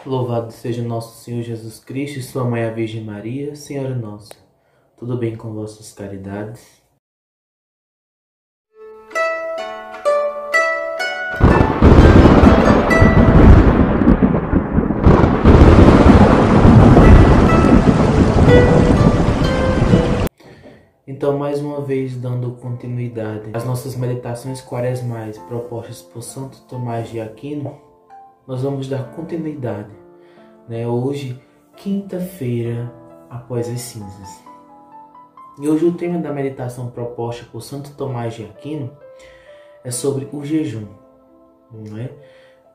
Louvado seja nosso Senhor Jesus Cristo e sua mãe a Virgem Maria, Senhora Nossa. Tudo bem com vossas caridades? Então, mais uma vez, dando continuidade às nossas meditações quaresmais propostas por Santo Tomás de Aquino, nós vamos dar continuidade, Hoje, quinta-feira após as cinzas. E hoje o tema da meditação proposta por Santo Tomás de Aquino é sobre o jejum,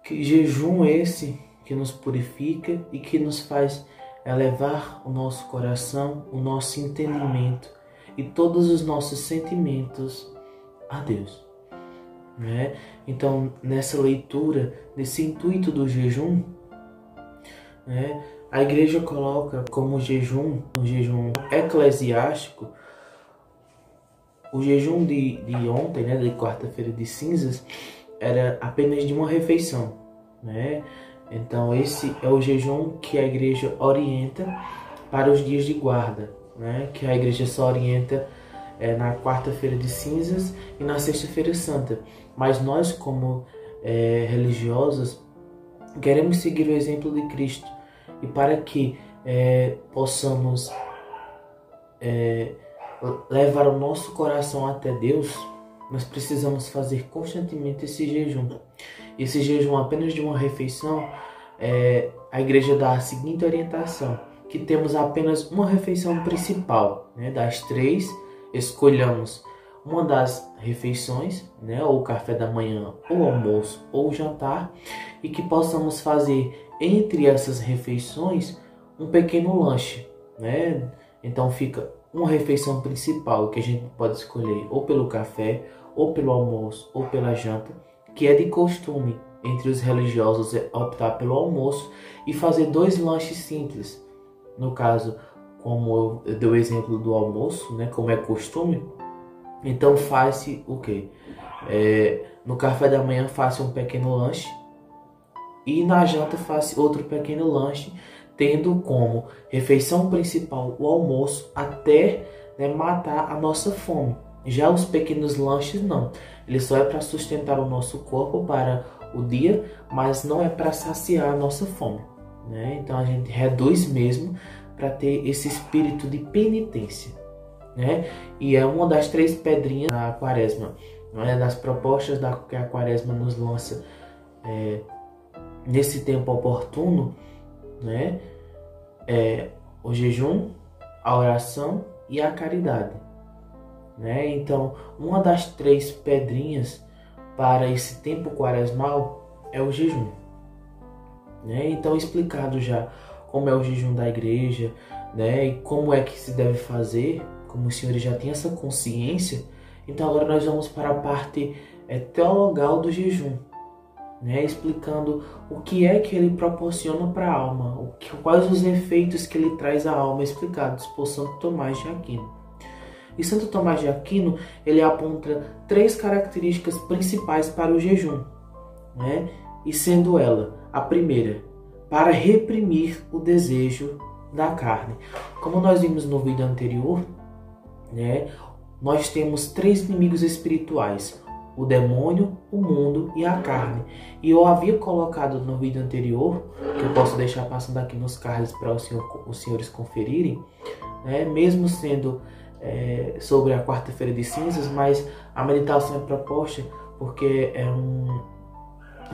Que jejum esse que nos purifica e que nos faz elevar o nosso coração, o nosso entendimento e todos os nossos sentimentos a Deus. Então, nessa leitura, nesse intuito do jejum, a igreja coloca como jejum, o jejum eclesiástico, o jejum de ontem, de quarta-feira de cinzas, era apenas de uma refeição. Então, esse é o jejum que a igreja orienta para os dias de guarda, que a igreja só orienta na quarta-feira de cinzas e na sexta-feira santa. Mas nós, como religiosos, queremos seguir o exemplo de Cristo. E para que possamos levar o nosso coração até Deus, nós precisamos fazer constantemente esse jejum. Esse jejum apenas de uma refeição, a igreja dá a seguinte orientação: que temos apenas uma refeição principal, das três, escolhamos uma das refeições, ou o café da manhã, ou o almoço, ou o jantar, e que possamos fazer entre essas refeições um pequeno lanche, Então fica uma refeição principal que a gente pode escolher ou pelo café, ou pelo almoço, ou pela janta, que é de costume entre os religiosos optar pelo almoço e fazer 2 lanches simples. No caso, como eu dei o exemplo do almoço, como é costume, então faz-se o quê? No café da manhã faz um pequeno lanche e na janta faz outro pequeno lanche, tendo como refeição principal o almoço até matar a nossa fome. Já os pequenos lanches não, ele só é para sustentar o nosso corpo para o dia, mas não é para saciar a nossa fome. Então a gente reduz mesmo para ter esse espírito de penitência. E é uma das 3 pedrinhas da quaresma, das propostas que a quaresma nos lança nesse tempo oportuno, o jejum, a oração e a caridade. Então, uma das 3 pedrinhas para esse tempo quaresmal é o jejum. Então, explicado já como é o jejum da igreja, e como é que se deve fazer, como os senhores já têm essa consciência, então agora nós vamos para a parte teologal do jejum, explicando o que é que ele proporciona para a alma, quais os efeitos que ele traz à alma, explicados por Santo Tomás de Aquino. E Santo Tomás de Aquino, ele aponta 3 características principais para o jejum, e sendo ela, a primeira, para reprimir o desejo da carne. Como nós vimos no vídeo anterior, nós temos 3 inimigos espirituais: o demônio, o mundo e a carne. E eu havia colocado no vídeo anterior, que eu posso deixar passando aqui nos cards para os senhores conferirem, mesmo sendo sobre a quarta-feira de cinzas, mas a meditação é proposta porque é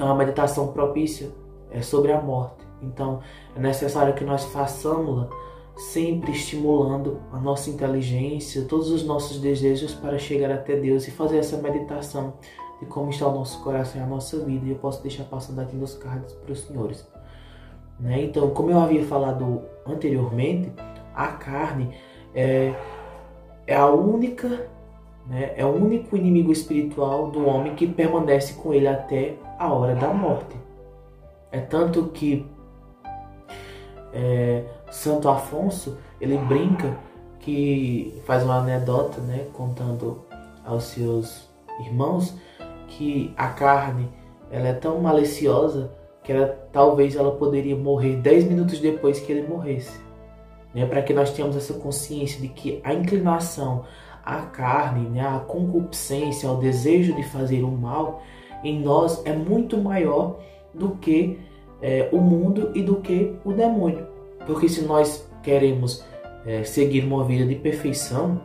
uma meditação propícia sobre a morte. Então é necessário que nós façamos-la sempre estimulando a nossa inteligência, todos os nossos desejos para chegar até Deus e fazer essa meditação de como está o nosso coração e a nossa vida. E eu posso deixar passando aqui nos cards para os senhores. Então, como eu havia falado anteriormente, a carne é a única, é o único inimigo espiritual do homem que permanece com ele até a hora da morte. É tanto que Santo Afonso, ele brinca, que faz uma anedota, contando aos seus irmãos que a carne ela é tão maliciosa que talvez ela poderia morrer 10 minutos depois que ele morresse. Né? Para que nós tenhamos essa consciência de que a inclinação à carne, né? A concupiscência, ao desejo de fazer o mal em nós é muito maior do que o mundo e do que o demônio. Porque se nós queremos seguir uma vida de perfeição,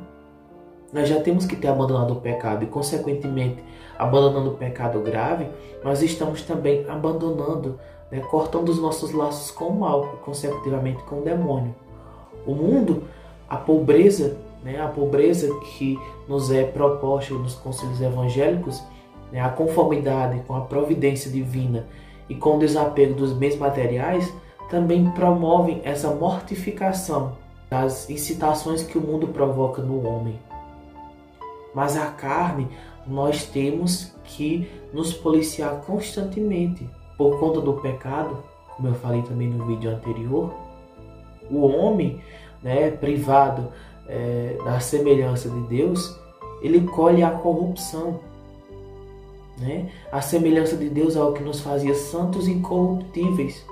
nós já temos que ter abandonado o pecado e, consequentemente, abandonando o pecado grave, nós estamos também abandonando, né, cortando os nossos laços com o mal e, consecutivamente, com o demônio. O mundo, a pobreza, né, a pobreza que nos é proposta nos concílios evangélicos, né, a conformidade com a providência divina e com o desapego dos bens materiais, também promovem essa mortificação das incitações que o mundo provoca no homem. Mas a carne, nós temos que nos policiar constantemente. Por conta do pecado, como eu falei também no vídeo anterior, o homem, né, privado da semelhança de Deus, ele colhe a corrupção. Né? A semelhança de Deus é o que nos fazia santos e incorruptíveis.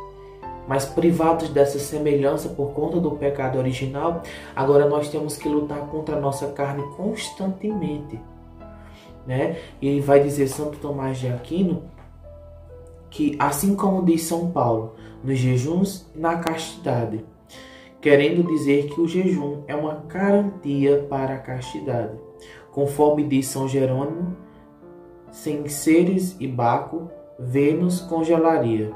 Mas privados dessa semelhança por conta do pecado original, agora nós temos que lutar contra a nossa carne constantemente. Né? E vai dizer Santo Tomás de Aquino que, assim como diz São Paulo, nos jejuns e na castidade, querendo dizer que o jejum é uma garantia para a castidade. Conforme diz São Jerônimo, sem Ceres e Baco, Vênus congelaria.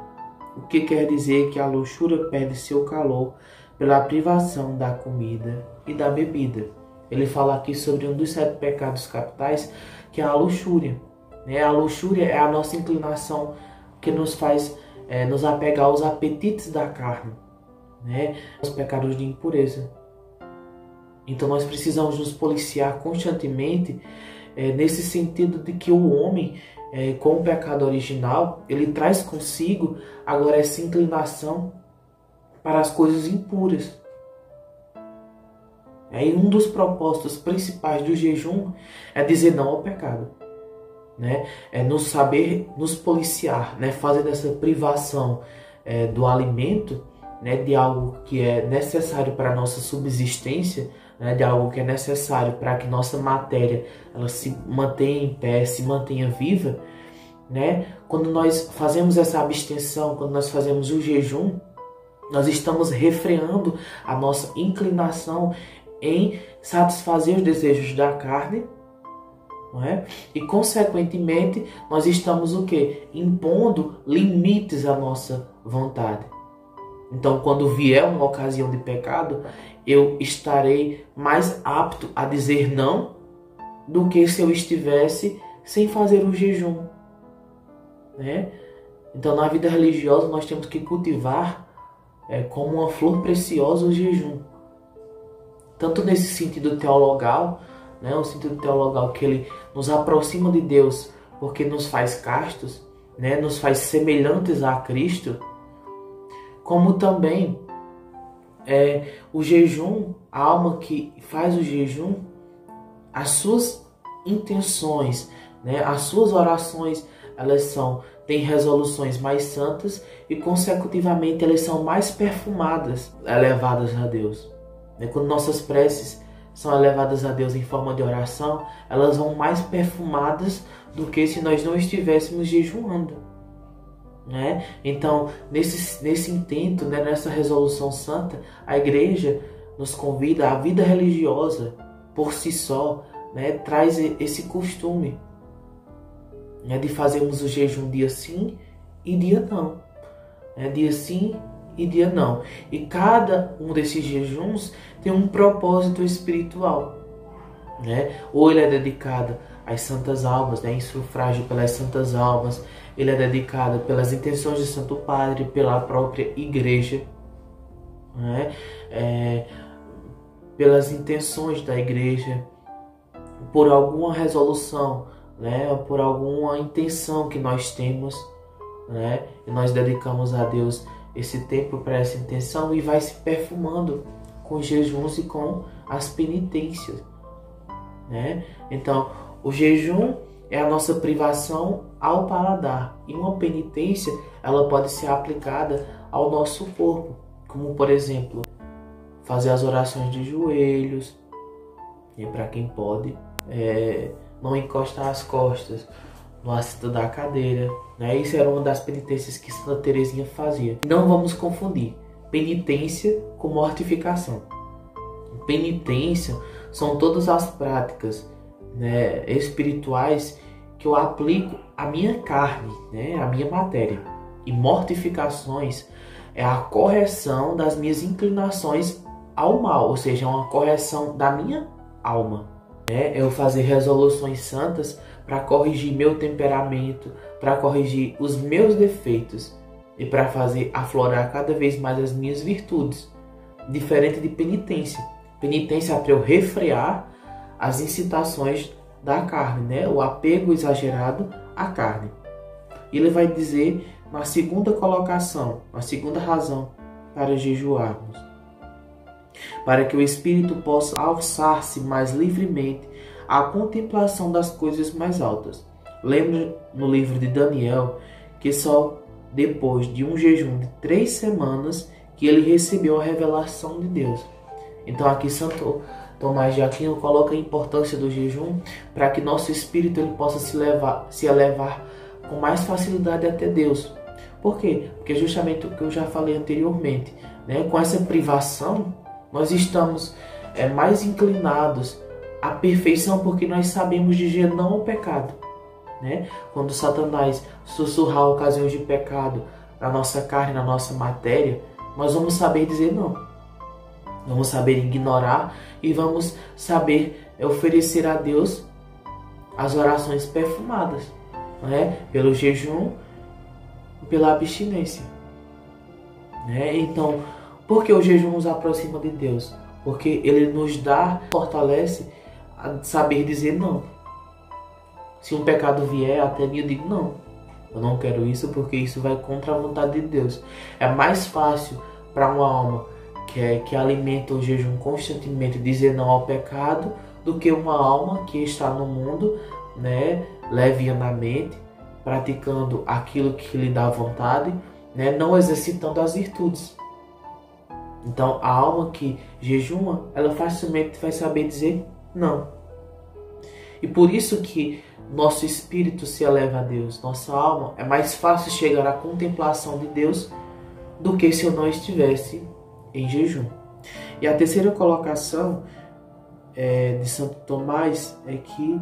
O que quer dizer que a luxúria perde seu calor pela privação da comida e da bebida. Ele fala aqui sobre um dos 7 pecados capitais, que é a luxúria. A luxúria é a nossa inclinação que nos faz nos apegar aos apetites da carne, os pecados de impureza. Então nós precisamos nos policiar constantemente nesse sentido de que o homem, com o pecado original, ele traz consigo agora essa inclinação para as coisas impuras. E um dos propósitos principais do jejum é dizer não ao pecado. É nos saber nos policiar, fazer dessa privação do alimento, de algo que é necessário para a nossa subsistência, de algo que é necessário para que nossa matéria ela se mantenha em pé, se mantenha viva. Quando nós fazemos essa abstenção, quando nós fazemos o jejum, nós estamos refreando a nossa inclinação em satisfazer os desejos da carne, e consequentemente nós estamos o quê? Impondo limites à nossa vontade. Então, quando vier uma ocasião de pecado, eu estarei mais apto a dizer não do que se eu estivesse sem fazer o jejum. Então, na vida religiosa, nós temos que cultivar como uma flor preciosa o jejum. Tanto nesse sentido teologal, o sentido teologal que ele nos aproxima de Deus porque nos faz castos, nos faz semelhantes a Cristo, como também o jejum, a alma que faz o jejum, as suas intenções, as suas orações, elas têm resoluções mais santas e consecutivamente elas são mais perfumadas, elevadas a Deus. Quando nossas preces são elevadas a Deus em forma de oração, elas vão mais perfumadas do que se nós não estivéssemos jejuando. Então, nesse intento, nessa resolução santa, a igreja nos convida à vida religiosa por si só, traz esse costume de fazermos o jejum dia sim e dia não. Dia sim e dia não. E cada um desses jejuns tem um propósito espiritual. Ou ele é dedicado às santas almas, em sufrágio pelas santas almas. Ele é dedicado pelas intenções de Santo Padre, pela própria igreja, pelas intenções da igreja, por alguma resolução, por alguma intenção que nós temos, e nós dedicamos a Deus esse tempo para essa intenção e vai se perfumando com os jejuns e com as penitências. Então, o jejum é a nossa privação ao paladar. E uma penitência, ela pode ser aplicada ao nosso corpo, como por exemplo, fazer as orações de joelhos, e para quem pode, não encostar as costas no assento da cadeira, né? Isso era uma das penitências que Santa Teresinha fazia. Não vamos confundir penitência com mortificação. Penitência são todas as práticas, né, espirituais que eu aplico à minha carne, né, à minha matéria. E mortificações é a correção das minhas inclinações ao mal, ou seja, é uma correção da minha alma. É eu fazer resoluções santas para corrigir meu temperamento, para corrigir os meus defeitos e para fazer aflorar cada vez mais as minhas virtudes. Diferente de penitência. Penitência é para eu refrear as incitações da carne, né? O apego exagerado à carne. Ele vai dizer na segunda colocação, na segunda razão para jejuarmos, para que o espírito possa alçar-se mais livremente à contemplação das coisas mais altas. Lembra no livro de Daniel que só depois de um jejum de 3 semanas que ele recebeu a revelação de Deus. Então aqui Santo Tomás de Aquino coloca a importância do jejum para que nosso espírito ele possa se elevar com mais facilidade até Deus. Por quê? Porque justamente o que eu já falei anteriormente, né? Com essa privação nós estamos mais inclinados à perfeição, porque nós sabemos dizer não ao pecado, né? Quando Satanás sussurrar ocasiões de pecado na nossa carne, na nossa matéria, nós vamos saber dizer não. Vamos saber ignorar e vamos saber oferecer a Deus as orações perfumadas, né? Pelo jejum e pela abstinência, né? Então, por que o jejum nos aproxima de Deus? Porque ele nos fortalece a saber dizer não. Se um pecado vier até mim, eu digo não. Eu não quero isso porque isso vai contra a vontade de Deus. É mais fácil para uma alma que alimenta o jejum constantemente dizer não ao pecado do que uma alma que está no mundo, né, levianamente, praticando aquilo que lhe dá vontade, né, não exercitando as virtudes. Então a alma que jejuma, ela facilmente vai saber dizer não. E por isso que nosso espírito se eleva a Deus, nossa alma, é mais fácil chegar à contemplação de Deus do que se eu não estivesse em jejum. E a terceira colocação de Santo Tomás é que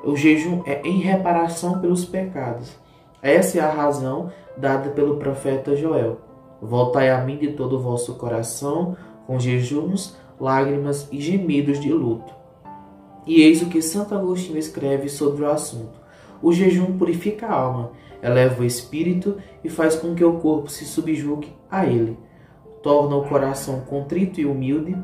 o jejum é em reparação pelos pecados. Essa é a razão dada pelo profeta Joel. Voltai a mim de todo o vosso coração, com jejuns, lágrimas e gemidos de luto. E eis o que Santo Agostinho escreve sobre o assunto. O jejum purifica a alma, eleva o espírito e faz com que o corpo se subjugue a ele. Torna o coração contrito e humilde,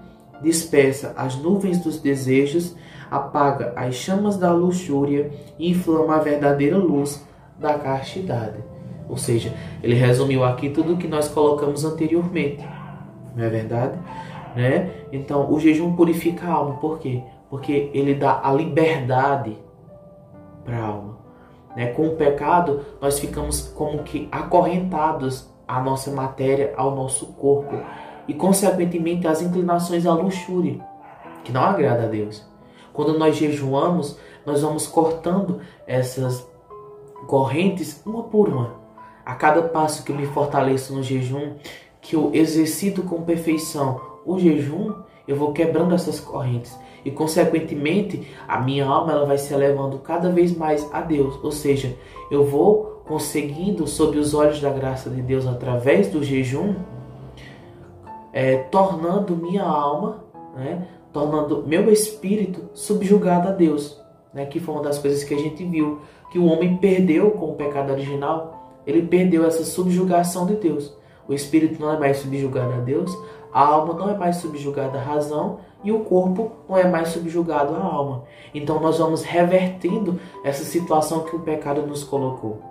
dispersa as nuvens dos desejos, apaga as chamas da luxúria e inflama a verdadeira luz da castidade. Ou seja, ele resumiu aqui tudo o que nós colocamos anteriormente. Não é verdade? Né? Então, o jejum purifica a alma. Por quê? Porque ele dá a liberdade para a alma. Né? Com o pecado, nós ficamos como que acorrentados à nossa matéria, ao nosso corpo. E, consequentemente, às inclinações à luxúria, que não agrada a Deus. Quando nós jejuamos, nós vamos cortando essas correntes uma por uma. A cada passo que eu me fortaleço no jejum, que eu exercito com perfeição o jejum, eu vou quebrando essas correntes. E, consequentemente, a minha alma ela vai se elevando cada vez mais a Deus. Ou seja, eu vou conseguindo, sob os olhos da graça de Deus, através do jejum, tornando minha alma, né, tornando meu espírito subjugado a Deus. Né, que foi uma das coisas que a gente viu, que o homem perdeu com o pecado original. Ele perdeu essa subjugação de Deus. O espírito não é mais subjugado a Deus, a alma não é mais subjugada à razão e o corpo não é mais subjugado à alma. Então nós vamos revertendo essa situação que o pecado nos colocou.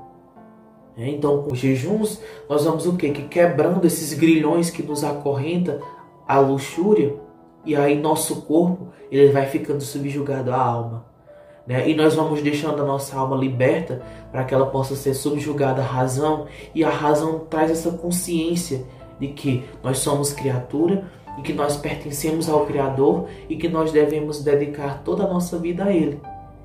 Então com os jejuns nós vamos o quê? Que quebrando esses grilhões que nos acorrenta à luxúria, e aí nosso corpo ele vai ficando subjugado à alma. né? E nós vamos deixando a nossa alma liberta para que ela possa ser subjugada à razão, e a razão traz essa consciência de que nós somos criatura e que nós pertencemos ao Criador e que nós devemos dedicar toda a nossa vida a Ele.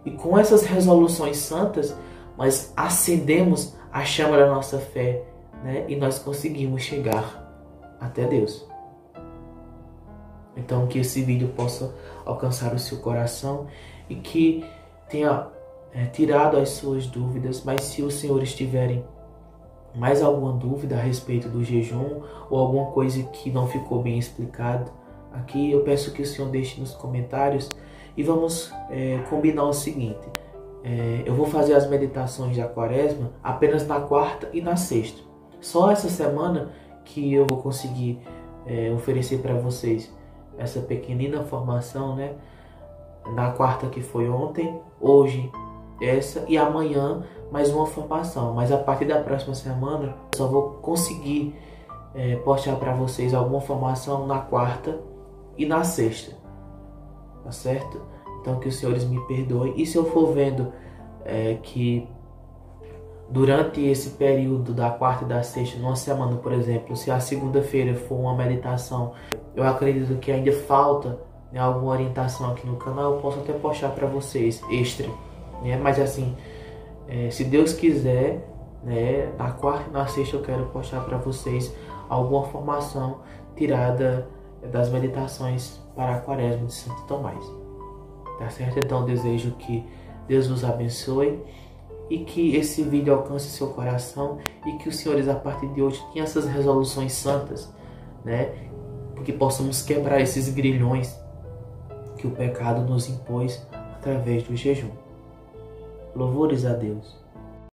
E com essas resoluções santas, nós acendemos a chama da nossa fé, né? E nós conseguimos chegar até Deus. Então, que esse vídeo possa alcançar o seu coração e que tenha tirado as suas dúvidas. Mas se os senhores tiverem mais alguma dúvida a respeito do jejum ou alguma coisa que não ficou bem explicado aqui, eu peço que o senhor deixe nos comentários e vamos combinar o seguinte. Eu vou fazer as meditações da quaresma apenas na quarta e na sexta. Só essa semana que eu vou conseguir oferecer para vocês essa pequenina formação, né? Na quarta, que foi ontem, hoje essa, e amanhã mais uma formação. Mas a partir da próxima semana eu só vou conseguir postar para vocês alguma formação na quarta e na sexta, tá certo? Então que os senhores me perdoem. E se eu for vendo que durante esse período da quarta e da sexta, numa semana, por exemplo, se a segunda-feira for uma meditação, eu acredito que ainda falta alguma orientação aqui no canal, eu posso até postar para vocês extra, né? Mas assim, se Deus quiser, né, na quarta e na sexta eu quero postar para vocês alguma formação tirada das meditações para a quaresma de Santo Tomás, tá certo? Então eu desejo que Deus vos abençoe e que esse vídeo alcance seu coração e que os senhores a partir de hoje tenham essas resoluções santas, né? Porque possamos quebrar esses grilhões que o pecado nos impôs através do jejum. Louvores a Deus.